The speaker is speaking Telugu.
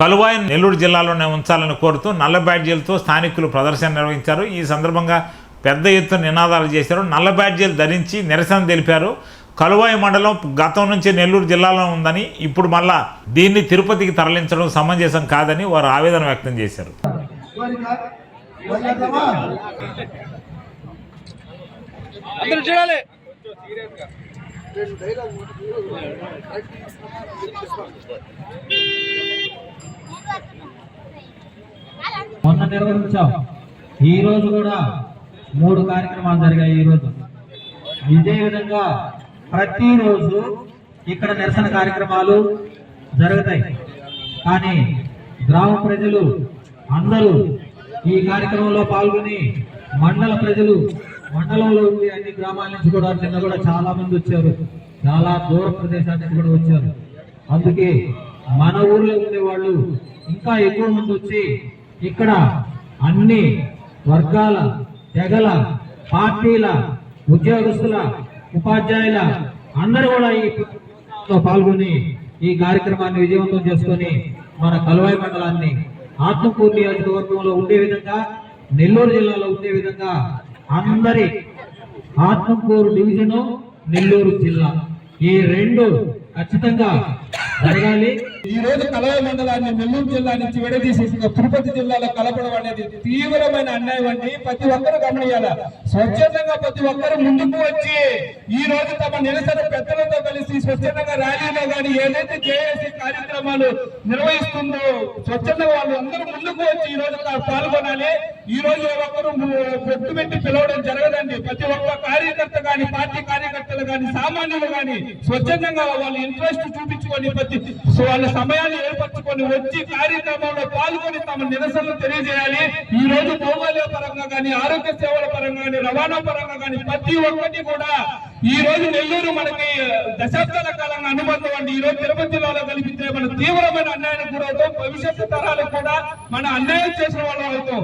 కలువాయిని నెల్లూరు జిల్లాలోనే ఉంచాలని కోరుతూ నల్ల బ్యాడ్జీలతో స్థానికులు ప్రదర్శన నిర్వహించారు. ఈ సందర్భంగా పెద్ద ఎత్తున నినాదాలు చేశారు. నల్ల బ్యాడ్జీలు ధరించి నిరసన తెలిపారు. కలువాయి మండలం గతం నుంచి నెల్లూరు జిల్లాలో ఉందని, ఇప్పుడు మళ్ళా దీన్ని తిరుపతికి తరలించడం సమంజసం కాదని వారు ఆవేదన వ్యక్తం చేశారు. మొన్న నిర్వహించాం. ఈ రోజు కూడా 3 కార్యక్రమాలు జరిగాయి. ఈ రోజు ఇదే విధంగా ప్రతిరోజు ఇక్కడ నిరసన కార్యక్రమాలు జరుగుతాయి. కానీ గ్రామ ప్రజలు అందరూ ఈ కార్యక్రమంలో పాల్గొని మండల ప్రజలు మండలంలో ఉండి అన్ని గ్రామాల నుంచి కూడా నిన్న కూడా చాలా మంది వచ్చారు. చాలా దూర ప్రదేశాల నుంచి కూడా వచ్చారు. అందుకే మన ఊర్లో ఉండే వాళ్ళు ఇంకా ఎక్కువ మంది వచ్చి ఇక్కడ అన్ని వర్గాల, తెగల, పార్టీల, ఉద్యోగస్తుల, ఉపాధ్యాయుల అందరూ కూడా ఈ పాల్గొని ఈ కార్యక్రమాన్ని విజయవంతం చేసుకొని మన కలువాయి మండలాన్ని ఆత్మకూరు నియోజకవర్గంలో ఉండే విధంగా, నెల్లూరు జిల్లాలో ఉండే విధంగా అందరి ఆత్మకూరు డివిజను, నెల్లూరు జిల్లా ఈ 2 ఖచ్చితంగా జరగాలి. ఈ రోజు కలువాయి మండలాన్ని నెల్లూరు జిల్లా నుంచి విడదీసి తిరుపతి జిల్లాలో కలపడం అనేది తీవ్రమైన అన్యాయం అండి. ప్రతి ఒక్కరు గమనియాలి. స్వచ్ఛందంగా ప్రతి ఒక్కరు ముందుకు వచ్చి ఈ రోజు తమ నిరసన పెద్దలతో కలిసి స్వచ్ఛందంగా ర్యాలీలో కానీ ఏదైతే జేఏసీ కార్యక్రమాలు నిర్వహిస్తుందో స్వచ్ఛందంగా వాళ్ళు అందరూ ముందుకు వచ్చి ఈ రోజు పాల్గొనాలి. ఈ రోజు ఒక్కరు పొట్టు పెట్టి పిలవడం జరగదండి. ప్రతి ఒక్క కార్యకర్త కానీ, పార్టీ కార్యకర్తలు కానీ, సామాన్యులు కానీ స్వచ్ఛందంగా వాళ్ళ ఇంట్రెస్ట్ చూపించుకొని వాళ్ళ సమయాన్ని ఏర్పరచుకొని వచ్చి కార్యక్రమంలో పాల్గొని తమ నిరసనలు తెలియజేయాలి. ఈ రోజు భౌగోళిక పరంగా కానీ, ఆరోగ్య సేవల పరంగా కానీ, రవాణా పరంగా కానీ ప్రతి ఒక్కటి కూడా ఈ రోజు నెల్లూరు మనకి దశాబ్దాల కాలంగా అనుబంధం అండి. ఈ రోజు తిరుపతి జిల్లాలో కల్పితే మన తీవ్రమైన అన్యాయానికి గురవుతాం. భవిష్యత్తు తరాలకు కూడా మన అన్యాయం చేసిన వాళ్ళు అవుతాం.